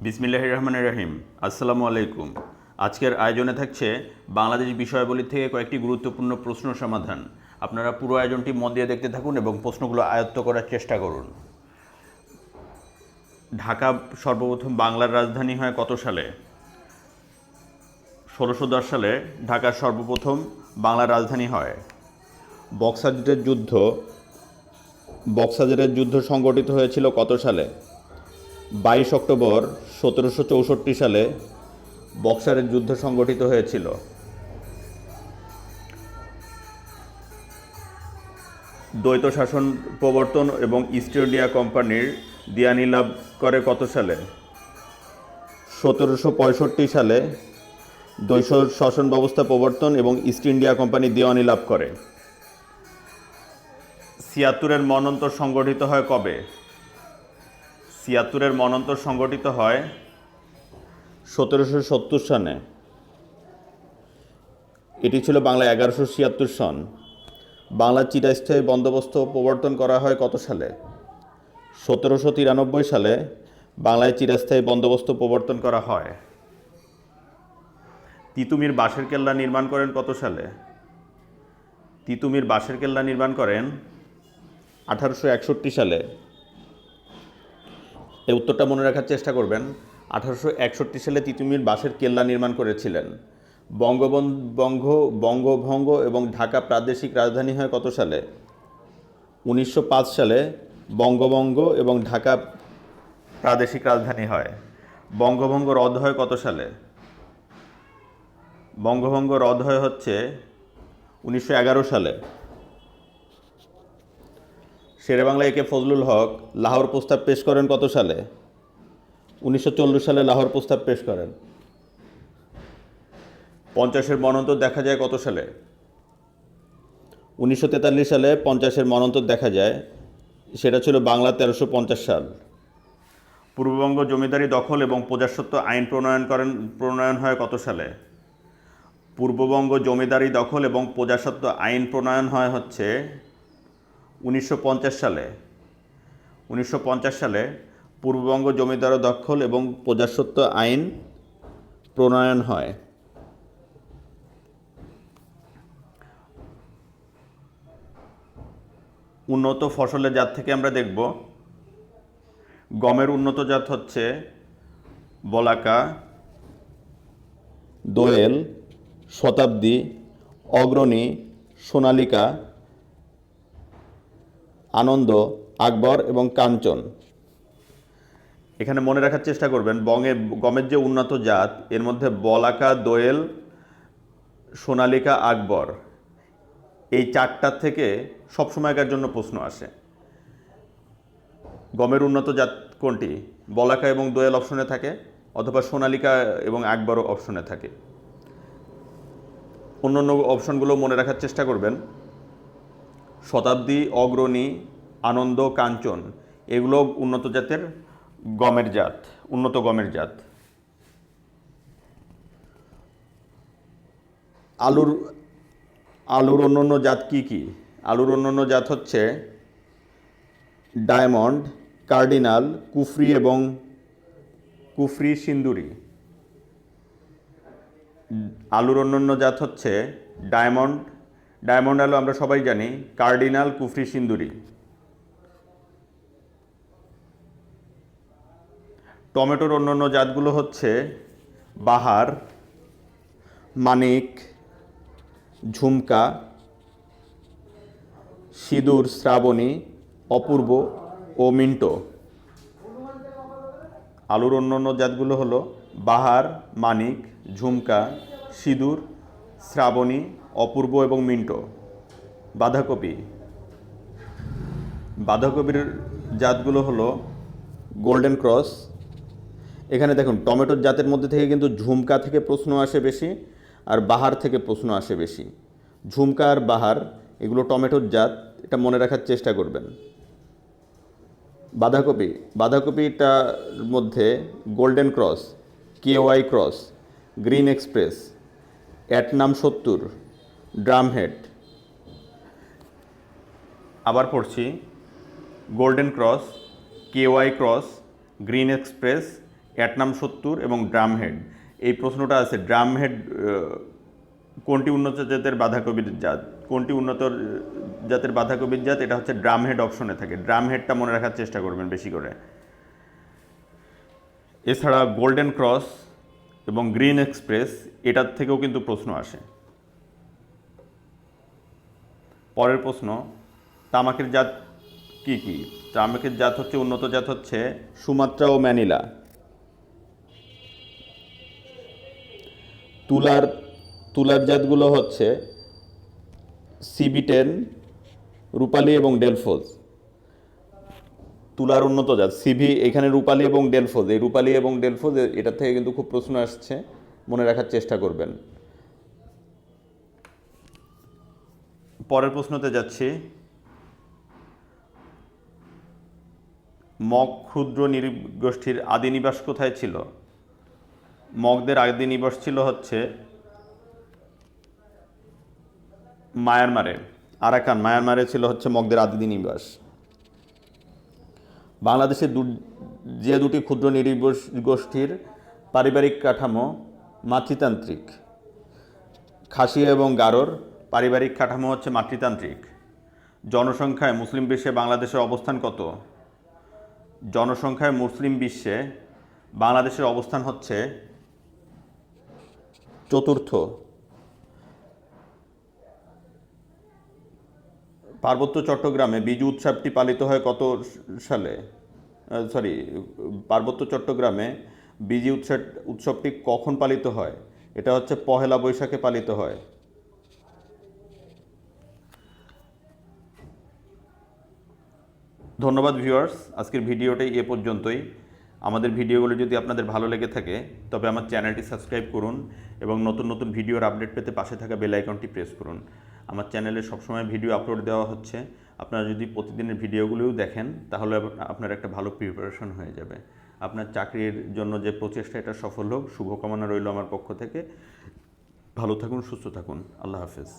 বিসমিল্লাহির রহমানির রহিম। আসসালামু আলাইকুম। আজকের আয়োজনে থাকছে বাংলাদেশ বিষয়াবলী থেকে কয়েকটি গুরুত্বপূর্ণ প্রশ্ন সমাধান। আপনারা পুরো আয়োজনটি মন দিয়ে দেখতে থাকুন এবং প্রশ্নগুলো আয়ত্ত করার চেষ্টা করুন। ঢাকা সর্বপ্রথম বাংলার রাজধানী হয় কত সালে? ১৬১০ সালে ঢাকার সর্বপ্রথম বাংলার রাজধানী হয়। বক্সারের যুদ্ধ সংগঠিত হয়েছিল কত সালে? ২২ অক্টোবর ১৭৬৪ সালে বক্সারের যুদ্ধ সংগঠিত হয়েছিল। দ্বৈত শাসন প্রবর্তন এবং ইস্ট ইন্ডিয়া কোম্পানির দেওয়ানি লাভ করে কত সালে? ১৭৬৫ সালে দ্বৈত শাসন ব্যবস্থা প্রবর্তন এবং ইস্ট ইন্ডিয়া কোম্পানি দেওয়ানি লাভ করে। ৭৬-এর মন্বন্তর সংগঠিত হয় কবে? ৭৬-এর মন্বন্তর সংগঠিত হয় ১৭৭০ সনে। এটি ছিল বাংলা ১১৭৬ সন। বাংলার চিরস্থায়ী বন্দোবস্ত প্রবর্তন করা হয় কত সালে? ১৭৯৩ সালে বাংলায় চিরস্থায়ী বন্দোবস্ত প্রবর্তন করা হয়। তিতুমির বাঁশের কেল্লা নির্মাণ করেন কত সালে? তিতুমির বাঁশের কেল্লা নির্মাণ করেন ১৮৬১ সালে। এই উত্তরটা মনে রাখার চেষ্টা করবেন। ১৮৬১ সালে তিতুমির বাঁশের কেল্লা নির্মাণ করেছিলেন। বঙ্গভঙ্গ এবং ঢাকা প্রাদেশিক রাজধানী হয় কত সালে? ১৯০৫ সালে বঙ্গভঙ্গ এবং ঢাকা প্রাদেশিক রাজধানী হয়। বঙ্গভঙ্গ রদ হয় কত সালে? বঙ্গভঙ্গ রদ হয় হচ্ছে ১৯১১ সালে। শেরেবাংলা একে ফজলুল হক লাহোর প্রস্তাব পেশ করেন কত সালে? ১৯৪০ সালে লাহোর প্রস্তাব পেশ করেন। ৫০-এর মন্বন্তর দেখা যায় কত সালে? ১৯৪৩ সালে ৫০-এর মন্বন্তর দেখা যায়। সেটা ছিল বাংলা ১৩৫০ সাল। পূর্ববঙ্গ জমিদারি দখল এবং প্রজাস্বত্ব আইন প্রণয়ন হয় কত সালে? পূর্ববঙ্গ জমিদারি দখল এবং প্রজাস্বত্ব আইন প্রণয়ন হয় হচ্ছে ১৯৫০ সালে। ১৯৫০ সালে পূর্ববঙ্গ জমিদারি দখল এবং প্রজাস্বত্ব আইন প্রণয়ন হয়। উন্নত ফসলের জাত থেকে আমরা দেখব গমের উন্নত জাত হচ্ছে বলাকা, দোয়েল, শতাব্দী, অগ্রণী, সোনালিকা, আনন্দ, আকবর এবং কাঞ্চন। এখানে মনে রাখার চেষ্টা করবেন গমের যে উন্নত জাত এর মধ্যে বলাকা, দোয়েল, সোনালিকা, আকবর এই চারটার থেকে সবসময়কার জন্য প্রশ্ন আসে। গমের উন্নত জাত কোনটি? বলাকা এবং দোয়েল অপশনে থাকে, অথবা সোনালিকা এবং আকবর অপশনে থাকে। অন্যান্য অপশনগুলো মনে রাখার চেষ্টা করবেন। শতাব্দী, অগ্রণী, আনন্দ, কাঞ্চন এগুলো উন্নত জাতের গমের জাত, উন্নত গমের জাত। আলুর অন্যান্য জাত কি কি? আলুর অন্যান্য জাত হচ্ছে ডায়মন্ড, কার্ডিনাল, কুফরি এবং কুফরি সিন্দুরি। আলুর অন্যান্য জাত হচ্ছে ডায়মন্ড আলু আমরা সবাই জানি, কার্ডিনাল, কুফরি সিন্দুরি। টমেটোর অন্যান্য জাতগুলো হচ্ছে বাহার, মানিক, ঝুমকা, সিঁদুর, শ্রাবণী, অপূর্ব ও মিন্টো। আলুর অন্যান্য জাতগুলো হলো বাহার, মানিক, ঝুমকা, সিঁদুর, শ্রাবণী, অপূর্ব এবং মিন্টো। বাঁধাকপির জাতগুলো হলো গোল্ডেন ক্রস। এখানে দেখুন টমেটোর জাতের মধ্যে থেকে কিন্তু ঝুমকা থেকে প্রশ্ন আসে বেশি, আর বাহার থেকে প্রশ্ন আসে বেশি। ঝুমকা আর বাহার এগুলো টমেটোর জাত, এটা মনে রাখার চেষ্টা করবেন। বাঁধাকপিটার মধ্যে golden cross, KY cross, green express, অ্যাটনাম ৭০, ড্রামহেড। আবার পড়ছি, golden cross, KY cross, green express, অ্যাটনাম 70 এবং ড্রামহেড। এই প্রশ্নটা আছে ড্রামহেড কোনটি উন্নত জাতের বাঁধাকপির জাত? কোনটি উন্নত জাতের বাঁধাকপির জাত? এটা হচ্ছে ড্রামহেড অপশনে থাকে। ড্রামহেডটা মনে রাখার চেষ্টা করবেন বেশি করে। এছাড়া গোল্ডেন ক্রস এবং গ্রিন এক্সপ্রেস এটার থেকেও কিন্তু প্রশ্ন আসে। পরের প্রশ্ন, তামাকের জাত কি কি? তামাকের জাত হচ্ছে, উন্নত জাত হচ্ছে সুমাত্রা ও ম্যানিলা। তুলার জাতগুলো হচ্ছে CB10, রূপালী এবং ডেলফোজ। তুলার উন্নত জাত সিভি, এখানে রূপালী এবং ডেলফোজ, এই রূপালী এবং ডেলফোজ এটার থেকে কিন্তু খুব প্রশ্ন আসছে, মনে রাখার চেষ্টা করবেন। পরের প্রশ্নতে যাচ্ছি। মগ ক্ষুদ্র নৃগোষ্ঠীর আদি নিবাস কোথায় ছিল? মগদের আদি নিবাস ছিল হচ্ছে মায়ানমারে, আরাকান মায়ানমারে ছিল হচ্ছে মগদের আদি নিবাস। বাংলাদেশের যে দুটি ক্ষুদ্র নৃগোষ্ঠীর পারিবারিক কাঠামো মাতৃতান্ত্রিক, খাসিয়া এবং গারোর পারিবারিক কাঠামো হচ্ছে মাতৃতান্ত্রিক। জনসংখ্যায় মুসলিম বিশ্বে বাংলাদেশের অবস্থান কত? জনসংখ্যায় মুসলিম বিশ্বে বাংলাদেশের অবস্থান হচ্ছে চতুর্থ। পার্বত্য চট্টগ্রামে বিজু উৎসবটি পালিত হয় কত সালে? পার্বত্য চট্টগ্রামে বিজু উৎসবটি কখন পালিত হয়? এটা হচ্ছে পহেলা বৈশাখে পালিত হয়। ধন্যবাদ ভিউয়ার্স, আজকের ভিডিওটাই এ পর্যন্তই। আমাদের ভিডিওগুলো যদি আপনাদের ভালো লেগে থাকে তবে আমার চ্যানেলটি সাবস্ক্রাইব করুন এবং নতুন নতুন ভিডিওর আপডেট পেতে পাশে থাকা বেল আইকনটি প্রেস করুন। আমার চ্যানেলে সবসময় ভিডিও আপলোড দেওয়া হচ্ছে। আপনারা যদি প্রতিদিনের ভিডিওগুলোও দেখেন তাহলে আপনার একটা ভালো প্রিপারেশন হয়ে যাবে। আপনার চাকরির জন্য যে প্রচেষ্টা, এটা সফল হোক, শুভকামনা রইল আমার পক্ষ থেকে। ভালো থাকুন, সুস্থ থাকুন। আল্লাহ হাফেজ।